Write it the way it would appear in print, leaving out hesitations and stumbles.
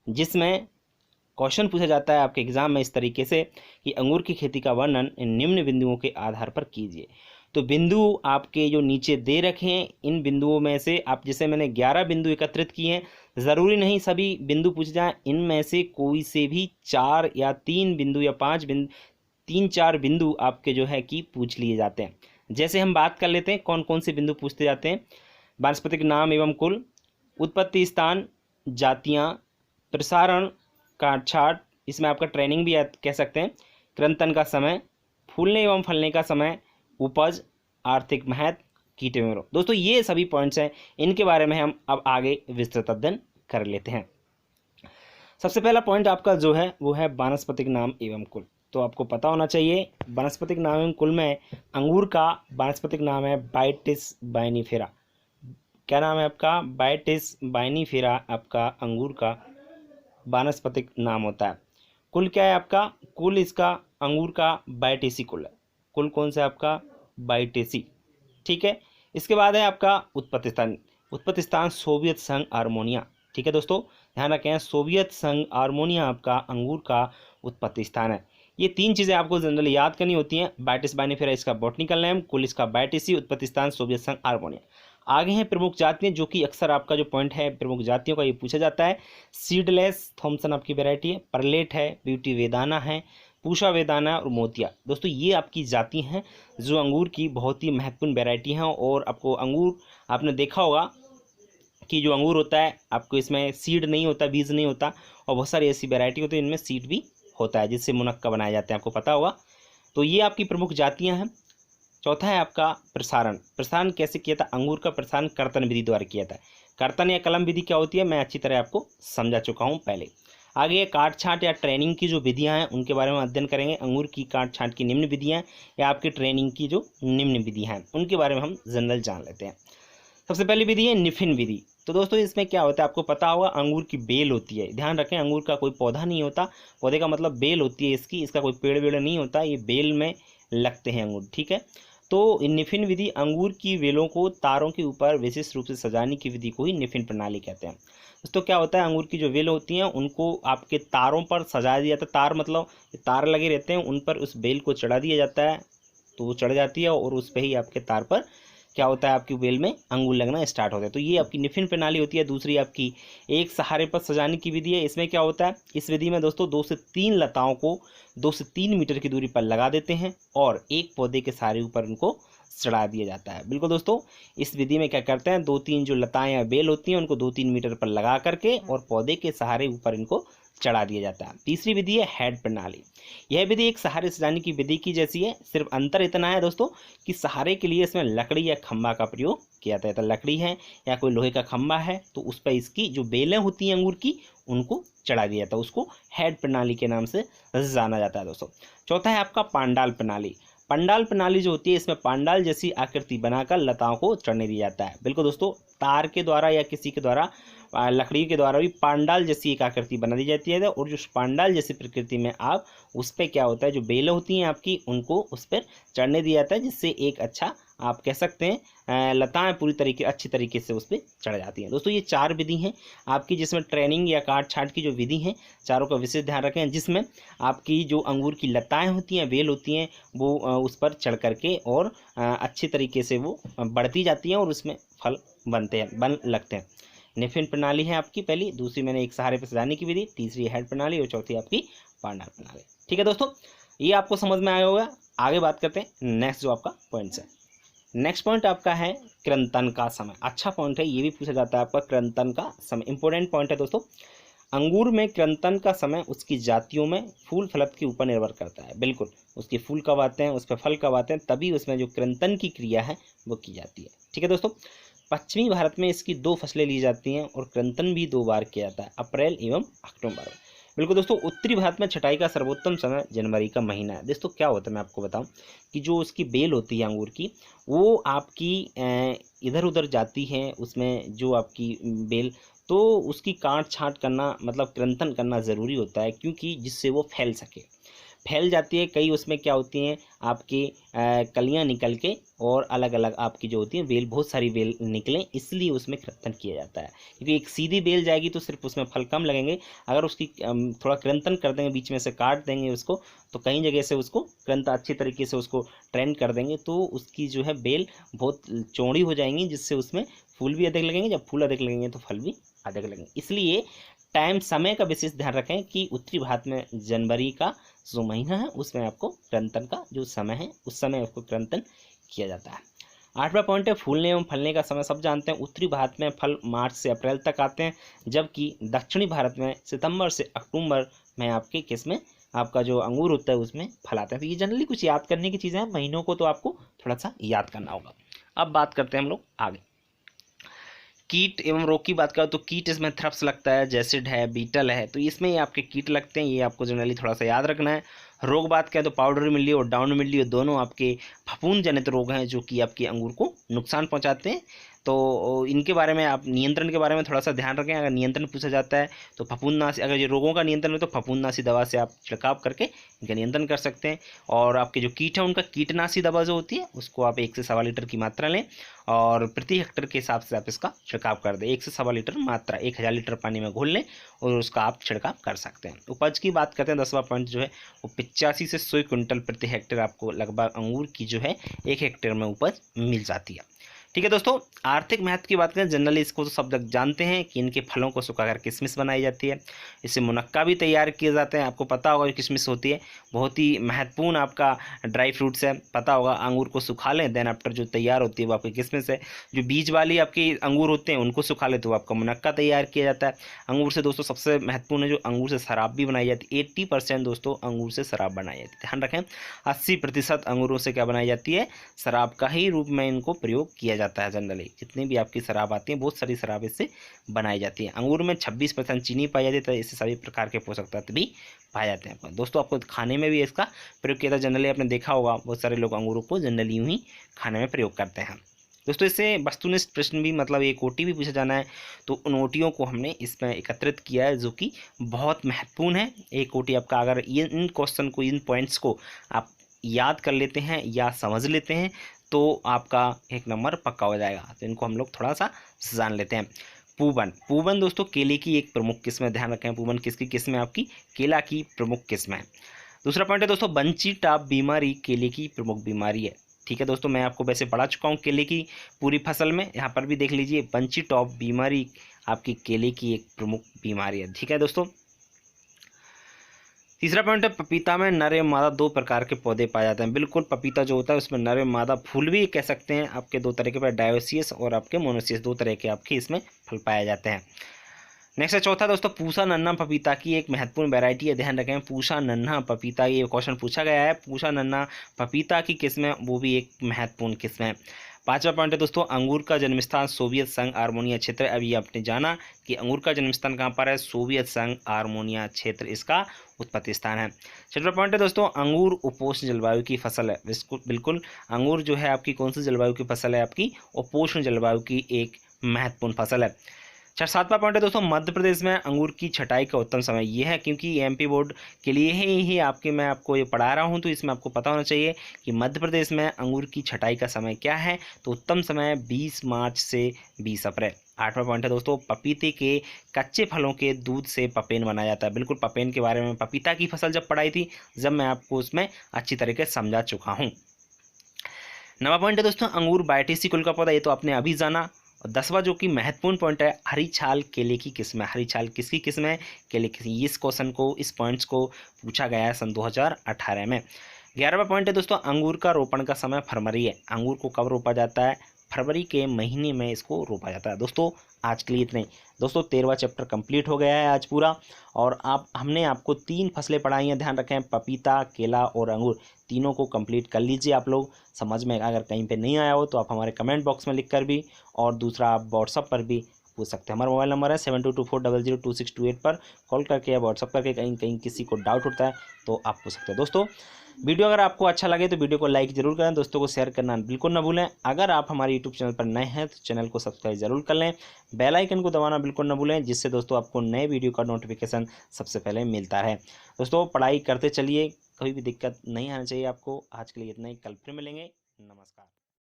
जिसमें क्वेश्चन पूछा जाता है आपके एग्जाम में इस तरीके से कि अंगूर की खेती का वर्णन इन निम्न बिंदुओं के आधार पर कीजिए। तो बिंदु आपके जो नीचे दे रखे हैं, इन बिंदुओं में से आप, जैसे मैंने 11 बिंदु एकत्रित किए हैं, ज़रूरी नहीं सभी बिंदु पूछ जाएं, इनमें से कोई से भी 4 या 3 बिंदु या 5 बिंदु, 3-4 बिंदु आपके जो है कि पूछ लिए जाते हैं। जैसे हम बात कर लेते हैं कौन कौन से बिंदु पूछते जाते हैं। वानस्पतिक नाम एवं कुल, उत्पत्ति स्थान, जातियाँ, प्रसारण, काट छाट, इसमें आपका ट्रेनिंग भी कह सकते हैं, कृंतन का समय, फूलने एवं फलने का समय, उपज, आर्थिक महत्व, कीट एवं रोग। दोस्तों ये सभी पॉइंट्स हैं, इनके बारे में हम अब आगे विस्तृत अध्ययन कर लेते हैं। सबसे पहला पॉइंट आपका जो है वो है वानस्पतिक नाम एवं कुल। तो आपको पता होना चाहिए वानस्पतिक नाम एवं कुल में अंगूर का वानस्पतिक नाम है बायटिस बाइनीफेरा। क्या नाम है आपका? बायटिस बाइनीफेरा आपका अंगूर का वानस्पतिक नाम होता है। कुल क्या है आपका? कुल इसका अंगूर का बायटेसी कुल है। कुल कौन सा है आपका? बायटेसी। ठीक है। इसके बाद है आपका उत्पत्ति स्थान। उत्पत्ति स्थान सोवियत संघ आर्मेनिया। ठीक है दोस्तों, ध्यान रखें, सोवियत संघ आर्मेनिया आपका अंगूर का उत्पत्ति स्थान है। ये 3 चीज़ें आपको जनरली याद करनी होती हैं। बायटिस बाइनीफेरा इसका बॉटनिकल नेम, कुल इसका बायटेसी, उत्पत्ति स्थान सोवियत संघ आर्मेनिया। आगे हैं प्रमुख जातियाँ, जो कि अक्सर आपका जो पॉइंट है प्रमुख जातियों का ये पूछा जाता है। सीडलेस थॉमसन आपकी वैरायटी है, परलेट है, ब्यूटी वेदाना है, पूषा वेदाना और मोतिया। दोस्तों ये आपकी जाति हैं जो अंगूर की बहुत ही महत्वपूर्ण वैरायटी हैं। और आपको अंगूर आपने देखा होगा कि जो अंगूर होता है आपको इसमें सीड नहीं होता, बीज नहीं होता, और बहुत सारी ऐसी वैरायटी होती है इनमें सीड भी होता है जिससे मुनक्का बनाए जाते हैं, आपको पता होगा। तो ये आपकी प्रमुख जातियाँ हैं। चौथा है आपका प्रसारण। प्रसारण कैसे किया था? अंगूर का प्रसारण कर्तन विधि द्वारा किया था। कर्तन या कलम विधि क्या होती है मैं अच्छी तरह आपको समझा चुका हूँ पहले। आगे काट छांट या ट्रेनिंग की जो विधियाँ हैं उनके बारे में अध्ययन करेंगे। अंगूर की काट छांट की निम्न विधियाँ या आपकी ट्रेनिंग की जो निम्न विधियाँ हैं उनके बारे में हम जनरल जान लेते हैं। सबसे पहली विधि है निफिन विधि। तो दोस्तों इसमें क्या होता है आपको पता होगा, अंगूर की बेल होती है। ध्यान रखें, अंगूर का कोई पौधा नहीं होता, पौधे का मतलब बेल होती है इसकी, इसका कोई पेड़ वेड़ नहीं होता, ये बेल में लगते हैं अंगूर। ठीक है। तो निफिन विधि अंगूर की बेलों को तारों के ऊपर विशेष रूप से सजाने की विधि को ही निफिन प्रणाली कहते हैं। दोस्तों क्या होता है, अंगूर की जो बेल होती हैं उनको आपके तारों पर सजा दिया जाता है। तार मतलब तार लगे रहते हैं, उन पर उस बेल को चढ़ा दिया जाता है, तो वो चढ़ जाती है और उस पर ही आपके तार पर क्या होता है आपकी बेल में अंगूर लगना स्टार्ट होता है। तो ये आपकी निफिन प्रणाली होती है। दूसरी आपकी एक सहारे पर सजाने की विधि है। इसमें क्या होता है, इस विधि में दोस्तों 2 से 3 लताओं को 2 से 3 मीटर की दूरी पर लगा देते हैं और एक पौधे के सहारे ऊपर उनको चढ़ा दिया जाता है। बिल्कुल दोस्तों, इस विधि में क्या करते हैं, 2-3 जो लताएं या बेल होती हैं उनको 2-3 मीटर पर लगा करके और पौधे के सहारे ऊपर इनको चढ़ा दिया जाता है। तीसरी विधि है हेड प्रणाली। यह विधि एक सहारे सजाने की विधि की जैसी है, सिर्फ अंतर इतना है दोस्तों कि सहारे के लिए इसमें लकड़ी या खंभा का प्रयोग किया जाता है। तो लकड़ी है या कोई लोहे का खंभा है तो उस पर इसकी जो बेलें होती हैं अंगूर की उनको चढ़ा दिया जाता है, उसको हेड प्रणाली के नाम से जाना जाता है दोस्तों। चौथा है आपका पांडाल प्रणाली। पंडाल प्रणाली जो होती है इसमें पांडाल जैसी आकृति बनाकर लताओं को चढ़ने दिया जाता है। बिल्कुल दोस्तों, तार के द्वारा या किसी के द्वारा लकड़ी के द्वारा भी पांडाल जैसी एक आकृति बना दी जाती है और जो पांडाल जैसी प्रकृति में आप उस पर क्या होता है जो बेलें होती हैं आपकी उनको उस पर चढ़ने दिया जाता है, जिससे एक अच्छा आप कह सकते हैं लताएं पूरी तरीके अच्छी तरीके से उस पर चढ़ जाती हैं। दोस्तों ये 4 विधि हैं आपकी, जिसमें ट्रेनिंग या काट छाट की जो विधि हैं चारों का विशेष ध्यान रखें, जिसमें आपकी जो अंगूर की लताएं होती हैं बेल होती हैं वो उस पर चढ़ करके और अच्छी तरीके से वो बढ़ती जाती हैं और उसमें फल बन लगते हैं। निफिन प्रणाली है आपकी पहली, दूसरी मैंने एक सहारे पर सजाने की विधि, तीसरी हेड प्रणाली और चौथी आपकी पांडाल प्रणाली। ठीक है दोस्तों, ये आपको समझ में आया होगा। आगे बात करते हैं नेक्स्ट जो आपका पॉइंट्स है। नेक्स्ट पॉइंट आपका है कृंतन का समय। अच्छा पॉइंट है, ये भी पूछा जाता है आपका कृंतन का समय, इंपॉर्टेंट पॉइंट है दोस्तों। अंगूर में कृंतन का समय उसकी जातियों में फूल फलत के ऊपर निर्भर करता है। बिल्कुल, उसके फूल कब आते हैं उस पर फल कब आते हैं तभी उसमें जो कृंतन की क्रिया है वो की जाती है। ठीक है दोस्तों, पश्चिमी भारत में इसकी 2 फसलें ली जाती हैं और कृंतन भी 2 बार किया जाता है, अप्रैल एवं अक्टूबर में। बिल्कुल दोस्तों, उत्तरी भारत में छटाई का सर्वोत्तम समय जनवरी का महीना है। दोस्तों क्या होता है मैं आपको बताऊं कि जो उसकी बेल होती है अंगूर की वो आपकी इधर उधर जाती है, उसमें जो आपकी बेल तो उसकी काट छाँट करना मतलब कृंतन करना ज़रूरी होता है, क्योंकि जिससे वो फैल सके। फैल जाती है, कई उसमें क्या होती हैं आपकी कलियां निकल के और अलग अलग आपकी जो होती है बेल, बहुत सारी बेल निकलें, इसलिए उसमें कृंतन किया जाता है। क्योंकि एक सीधी बेल जाएगी तो सिर्फ उसमें फल कम लगेंगे, अगर उसकी थोड़ा कृंतन कर देंगे, बीच में से काट देंगे उसको, तो कई जगह से उसको कृंत अच्छी तरीके से उसको ट्रेंड कर देंगे तो उसकी जो है बेल बहुत चौड़ी हो जाएंगी, जिससे उसमें फूल भी अधिक लगेंगे, जब फूल अधिक लगेंगे तो फल भी अधिक लगेंगे। इसलिए टाइम, समय का विशेष ध्यान रखें कि उत्तरी भारत में जनवरी का जो महीना है उसमें आपको कृंतन का जो समय है उस समय उसको कृंतन किया जाता है। 8वां पॉइंट है फूलने एवं फलने का समय। सब जानते हैं उत्तरी भारत में फल मार्च से अप्रैल तक आते हैं, जबकि दक्षिणी भारत में सितंबर से अक्टूबर में आपके किस्में आपका जो अंगूर होता है उसमें फल आता है। तो ये जनरली कुछ याद करने की चीज़ें हैं, महीनों को तो आपको थोड़ा सा याद करना होगा। अब बात करते हैं हम लोग आगे, कीट एवं रोग की बात करें तो कीट इसमें थ्रप्स लगता है, जैसिड है, बीटल है, तो इसमें ये आपके कीट लगते हैं, ये आपको जनरली थोड़ा सा याद रखना है। रोग बात करें तो पाउडर मिल्ली और डाउन मिल्ली दोनों आपके फफूंद जनित रोग हैं जो कि आपके अंगूर को नुकसान पहुंचाते हैं। तो इनके बारे में आप नियंत्रण के बारे में थोड़ा सा ध्यान रखें। अगर नियंत्रण पूछा जाता है तो फफूंदनाशी, अगर ये रोगों का नियंत्रण है तो फफूंदनाशी दवा से आप छिड़काव करके इनका नियंत्रण कर सकते हैं। और आपके जो कीट है उनका कीटनाशी दवा जो होती है उसको आप 1 से 1.25 लीटर की मात्रा लें और प्रति हेक्टेयर के हिसाब से आप इसका छिड़काव कर दें। 1 से 1.25 लीटर मात्रा 1000 लीटर पानी में घोल लें और उसका आप छिड़काव कर सकते हैं। उपज की बात करते हैं, 10वां पॉइंट जो है वो 85 से 100 क्विंटल प्रति हेक्टेयर आपको लगभग अंगूर की जो है 1 हेक्टेयर में उपज मिल जाती है। ठीक है दोस्तों, आर्थिक महत्व की बात करें, जनरली इसको तो सब लोग जानते हैं कि इनके फलों को सुखाकर किशमिश बनाई जाती है, इससे मुनक्का भी तैयार किए जाते हैं। आपको पता होगा किशमिश होती है बहुत ही महत्वपूर्ण आपका ड्राई फ्रूट्स है, पता होगा। अंगूर को सुखा लें, देन आफ्टर जो तैयार होती है वो आपकी किशमिश है। जो बीज वाली आपके अंगूर होते हैं उनको सुखा लें तो आपका मुनक्का तैयार किया जाता है। अंगूर से दोस्तों सबसे महत्वपूर्ण है जो अंगूर से शराब भी बनाई जाती है। 80% दोस्तों अंगूर से शराब बनाई जाती है, ध्यान रखें। 80% अंगूरों से क्या बनाई जाती है, शराब का ही रूप में इनको प्रयोग किया जाता है। जनरली जितनी भी आपकी शराब आती है बहुत सारी शराब इससे बनाई जाती है। अंगूर में 26% चीनी पाई जाती है, तो इससे सभी प्रकार के पोषक तत्व भी पाए जाते हैं। दोस्तों आपको खाने में भी इसका प्रयोग किया जाता है, जनरली आपने देखा होगा बहुत सारे लोग अंगूरों को जनरली यूं ही खाने में प्रयोग करते हैं। दोस्तों इससे वस्तुनिष्ठ प्रश्न भी, मतलब एक ओटी भी पूछा जाना है तो उन ओटियों को हमने इसमें एकत्रित किया है जो कि बहुत महत्वपूर्ण है। एक ओटी आपका अगर इन क्वेश्चन को, इन पॉइंट्स को आप याद कर लेते हैं या समझ लेते हैं तो आपका 1 नंबर पक्का हो जाएगा। तो इनको हम लोग थोड़ा सा जान लेते हैं। पूवन, पूवन दोस्तों केले की एक प्रमुख किस्म है, ध्यान रखें। पूवन किसकी किस्म है, आपकी केला की प्रमुख किस्म है। दूसरा पॉइंट है दोस्तों बंची टॉप बीमारी केले की प्रमुख बीमारी है। ठीक है दोस्तों, मैं आपको वैसे पढ़ा चुका हूँ केले की पूरी फसल में, यहाँ पर भी देख लीजिए बंची टॉप बीमारी आपकी केले की एक प्रमुख बीमारी है। ठीक है दोस्तों, तीसरा पॉइंट है पपीता में नर एवं मादा 2 प्रकार के पौधे पाए जाते हैं। बिल्कुल, पपीता जो होता है उसमें नर एवं मादा फूल भी कह सकते हैं आपके 2 तरह के, डायोसियस और आपके मोनोसियस, 2 तरह के आपके इसमें फल पाए जाते हैं। नेक्स्ट है चौथा दोस्तों पूसा नन्हा पपीता की एक महत्वपूर्ण वैरायटी है, ध्यान रखें। पूसा नन्हा पपीता, ये क्वेश्चन पूछा गया है, पूसा नन्हा पपीता की किस्म है वो भी एक महत्वपूर्ण किस्म है। 5वां पॉइंट है दोस्तों अंगूर का जन्मस्थान सोवियत संघ आर्मेनिया क्षेत्र। अभी आपने जाना कि अंगूर का जन्मस्थान कहाँ पर है, सोवियत संघ आर्मेनिया क्षेत्र इसका उत्पत्ति स्थान है। 6वां पॉइंट है दोस्तों अंगूर उपोष्ण जलवायु की फसल है। बिल्कुल अंगूर जो है आपकी कौन सी जलवायु की फसल है, आपकी उपोष्ण जलवायु की एक महत्वपूर्ण फसल है। 7वां पॉइंट है दोस्तों मध्य प्रदेश में अंगूर की छटाई का उत्तम समय ये है, क्योंकि एमपी बोर्ड के लिए ही आपके मैं आपको ये पढ़ा रहा हूँ तो इसमें आपको पता होना चाहिए कि मध्य प्रदेश में अंगूर की छटाई का समय क्या है। तो उत्तम समय 20 मार्च से 20 अप्रैल। 8वां पॉइंट है दोस्तों पपीते के कच्चे फलों के दूध से पपेन बनाया जाता है। बिल्कुल, पपेन के बारे में पपीता की फसल जब पढ़ाई थी जब मैं आपको उसमें अच्छी तरीके से समझा चुका हूँ। 9वां पॉइंट है दोस्तों अंगूर बायटेसी कुल का पौधा, ये तो आपने अभी जाना। और 10वां जो कि महत्वपूर्ण पॉइंट है हरी छाल केले की किस्म है। हरी छाल किसकी किस्म है, केले की। इस क्वेश्चन को, इस पॉइंट्स को पूछा गया है सन 2018 में। 11वां पॉइंट है दोस्तों अंगूर का रोपण का समय फरवरी है। अंगूर को कब रोपा जाता है, फरवरी के महीने में इसको रोपा जाता है। दोस्तों आज के लिए इतने ही। दोस्तों 13वां चैप्टर कंप्लीट हो गया है आज पूरा, और हमने आपको 3 फसलें पढ़ाई हैं, ध्यान रखें। पपीता, केला और अंगूर, तीनों को कंप्लीट कर लीजिए आप लोग। समझ में अगर कहीं पे नहीं आया हो तो आप हमारे कमेंट बॉक्स में लिख कर भी, और दूसरा आप व्हाट्सअप पर भी पूछ सकते हैं। हमारा मोबाइल नंबर है 7224002628 पर कॉल करके या व्हाट्सअप करके कहीं किसी को डाउट होता है तो आप पूछ सकते हैं। दोस्तों वीडियो अगर आपको अच्छा लगे तो वीडियो को लाइक जरूर करें, दोस्तों को शेयर करना बिल्कुल ना भूलें। अगर आप हमारे यूट्यूब चैनल पर नए हैं तो चैनल को सब्सक्राइब जरूर कर लें, बेल आइकन को दबाना बिल्कुल ना भूलें, जिससे दोस्तों आपको नए वीडियो का नोटिफिकेशन सबसे पहले मिलता है। दोस्तों पढ़ाई करते चलिए, कभी भी दिक्कत नहीं आना चाहिए आपको। आज के लिए इतना ही, कल फिर मिलेंगे। नमस्कार।